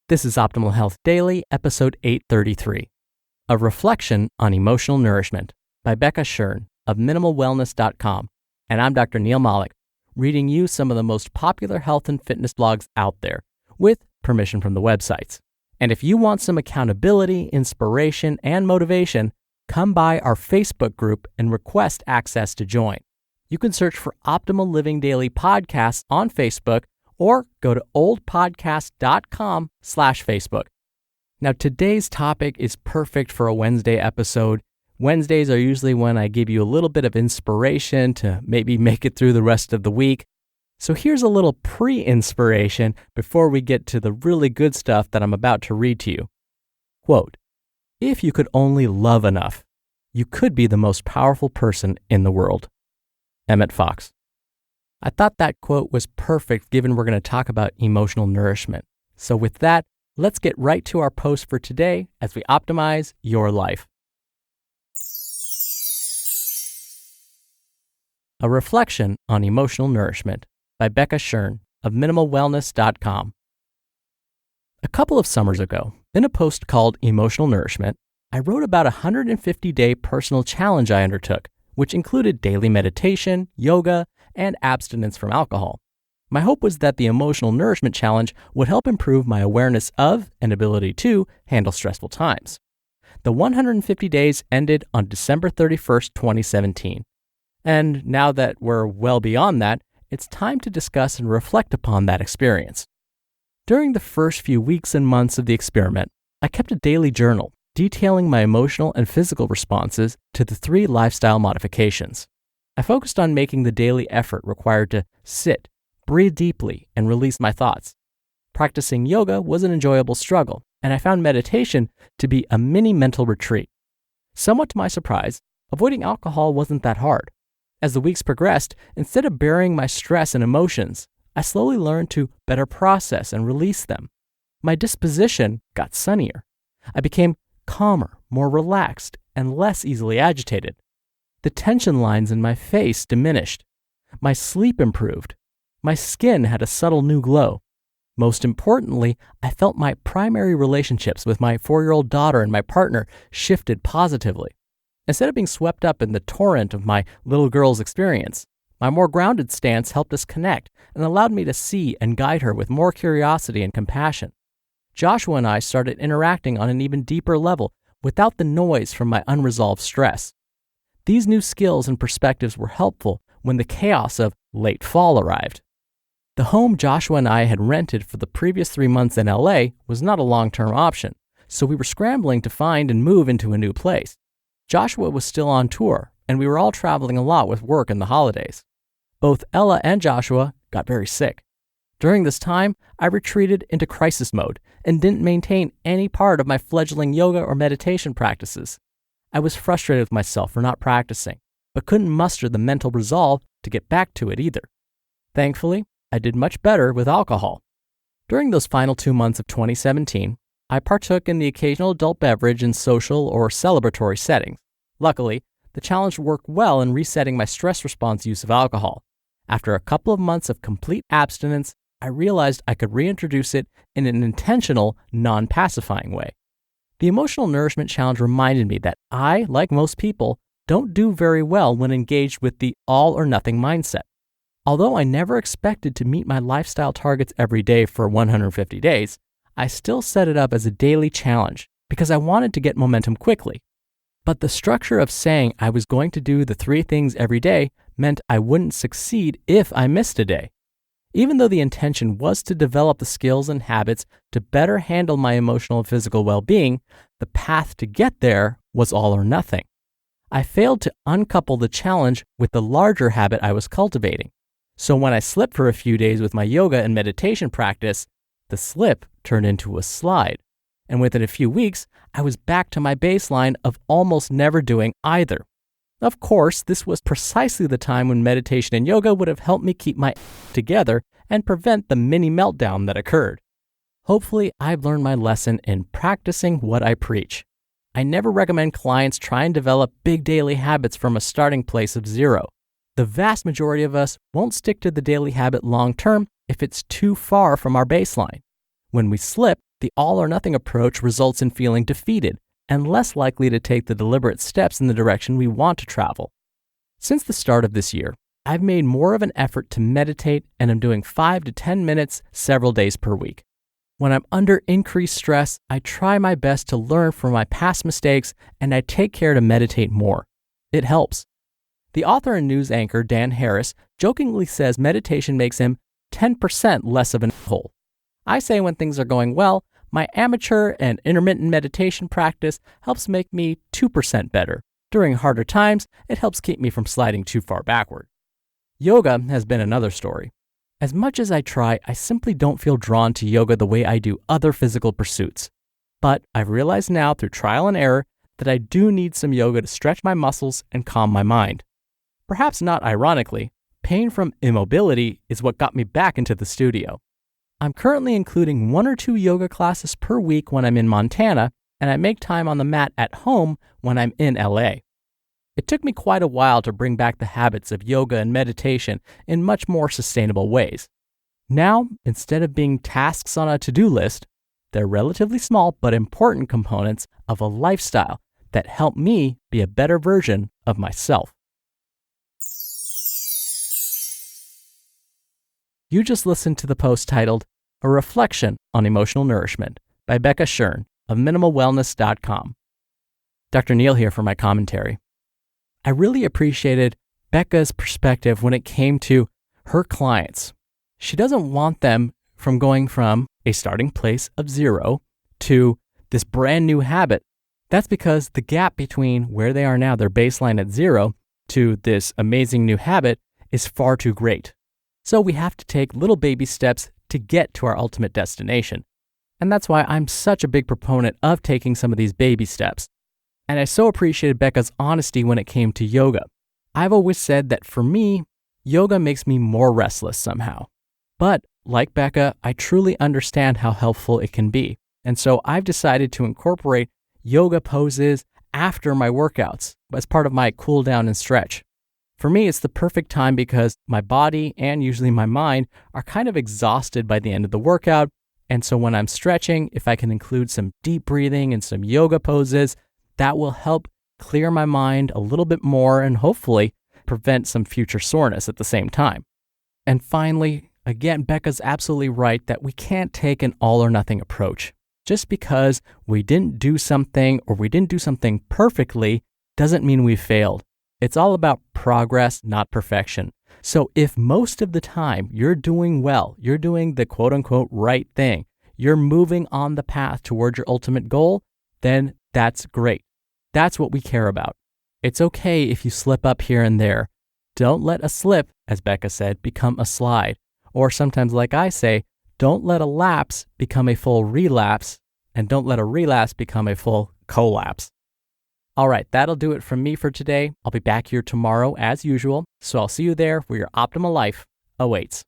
This is Optimal Health Daily, episode 833, A Reflection on Emotional Nourishment by Becca Shern of MinimalWellness.com. And I'm Dr. Neil Malik, reading you some of the most popular health and fitness blogs out there, with permission from the websites. And if you want some accountability, inspiration, and motivation, come by our Facebook group and request access to join. You can search for Optimal Living Daily Podcasts on Facebook or go to oldpodcast.com/Facebook. Now, today's topic is perfect for a Wednesday episode. Wednesdays are usually when I give you a little bit of inspiration to maybe make it through the rest of the week. So here's a little pre-inspiration before we get to the really good stuff that I'm about to read to you. Quote, "If you could only love enough, you could be the most powerful person in the world." Emmett Fox. I thought that quote was perfect given we're going to talk about emotional nourishment. So with that, let's get right to our post for today as we optimize your life. A Reflection on Emotional Nourishment by Becca Shern of MinimalWellness.com. A couple of summers ago, in a post called Emotional Nourishment, I wrote about a 150-day personal challenge I undertook, which included daily meditation, yoga, and abstinence from alcohol. My hope was that the Emotional Nourishment Challenge would help improve my awareness of and ability to handle stressful times. The 150 days ended on December 31st, 2017. And now that we're well beyond that, it's time to discuss and reflect upon that experience. During the first few weeks and months of the experiment, I kept a daily journal detailing my emotional and physical responses to the 3 lifestyle modifications. I focused on making the daily effort required to sit, breathe deeply, and release my thoughts. Practicing yoga was an enjoyable struggle, and I found meditation to be a mini mental retreat. Somewhat to my surprise, avoiding alcohol wasn't that hard. As the weeks progressed, instead of burying my stress and emotions, I slowly learned to better process and release them. My disposition got sunnier. I became calmer, more relaxed, and less easily agitated. The tension lines in my face diminished. My sleep improved. My skin had a subtle new glow. Most importantly, I felt my primary relationships with my 4-year-old daughter and my partner shifted positively. Instead of being swept up in the torrent of my little girl's experience, my more grounded stance helped us connect and allowed me to see and guide her with more curiosity and compassion. Joshua and I started interacting on an even deeper level without the noise from my unresolved stress. These new skills and perspectives were helpful when the chaos of late fall arrived. The home Joshua and I had rented for the previous 3 months in LA was not a long-term option, so we were scrambling to find and move into a new place. Joshua was still on tour, and we were all traveling a lot with work in the holidays. Both Ella and Joshua got very sick. During this time, I retreated into crisis mode and didn't maintain any part of my fledgling yoga or meditation practices. I was frustrated with myself for not practicing, but couldn't muster the mental resolve to get back to it either. Thankfully, I did much better with alcohol. During those final 2 months of 2017, I partook in the occasional adult beverage in social or celebratory settings. Luckily, the challenge worked well in resetting my stress response use of alcohol. After a couple of months of complete abstinence, I realized I could reintroduce it in an intentional, non-pacifying way. The Emotional Nourishment Challenge reminded me that I, like most people, don't do very well when engaged with the all-or-nothing mindset. Although I never expected to meet my lifestyle targets every day for 150 days, I still set it up as a daily challenge because I wanted to get momentum quickly. But the structure of saying I was going to do the 3 things every day meant I wouldn't succeed if I missed a day. Even though the intention was to develop the skills and habits to better handle my emotional and physical well-being, the path to get there was all or nothing. I failed to uncouple the challenge with the larger habit I was cultivating. So when I slipped for a few days with my yoga and meditation practice, the slip turned into a slide. And within a few weeks, I was back to my baseline of almost never doing either. Of course, this was precisely the time when meditation and yoga would have helped me keep my together and prevent the mini meltdown that occurred. Hopefully, I've learned my lesson in practicing what I preach. I never recommend clients try and develop big daily habits from a starting place of 0. The vast majority of us won't stick to the daily habit long term if it's too far from our baseline. When we slip, The all or nothing approach results in feeling defeated and less likely to take the deliberate steps in the direction we want to travel. Since the start of this year, I've made more of an effort to meditate, and I'm doing 5 to 10 minutes several days per week. When I'm under increased stress, I try my best to learn from my past mistakes, and I take care to meditate more. It helps. The author and news anchor Dan Harris jokingly says meditation makes him 10% less of an a-hole. I say when things are going well, my amateur and intermittent meditation practice helps make me 2% better. During harder times, it helps keep me from sliding too far backward. Yoga has been another story. As much as I try, I simply don't feel drawn to yoga the way I do other physical pursuits. But I've realized now through trial and error that I do need some yoga to stretch my muscles and calm my mind. Perhaps not ironically, pain from immobility is what got me back into the studio. I'm currently including 1 or 2 yoga classes per week when I'm in Montana, and I make time on the mat at home when I'm in LA. It took me quite a while to bring back the habits of yoga and meditation in much more sustainable ways. Now, instead of being tasks on a to-do list, they're relatively small but important components of a lifestyle that help me be a better version of myself. You just listened to the post titled, A Reflection on Emotional Nourishment by Becca Shern of MinimalWellness.com. Dr. Neil here for my commentary. I really appreciated Becca's perspective when it came to her clients. She doesn't want them going from a starting place of 0 to this brand new habit. That's because the gap between where they are now, their baseline at 0, to this amazing new habit is far too great. So we have to take little baby steps to get to our ultimate destination. And that's why I'm such a big proponent of taking some of these baby steps. And I so appreciated Becca's honesty when it came to yoga. I've always said that for me, yoga makes me more restless somehow. But like Becca, I truly understand how helpful it can be. And so I've decided to incorporate yoga poses after my workouts as part of my cool down and stretch. For me, it's the perfect time because my body and usually my mind are kind of exhausted by the end of the workout. And so when I'm stretching, if I can include some deep breathing and some yoga poses, that will help clear my mind a little bit more and hopefully prevent some future soreness at the same time. And finally, again, Becca's absolutely right that we can't take an all or nothing approach. Just because we didn't do something or we didn't do something perfectly doesn't mean we failed. It's all about progress, not perfection. So if most of the time you're doing well, you're doing the quote unquote right thing, you're moving on the path towards your ultimate goal, then that's great. That's what we care about. It's okay if you slip up here and there. Don't let a slip, as Becca said, become a slide. Or sometimes, like I say, don't let a lapse become a full relapse, and don't let a relapse become a full collapse. All right, that'll do it from me for today. I'll be back here tomorrow as usual, so I'll see you there where your optimal life awaits.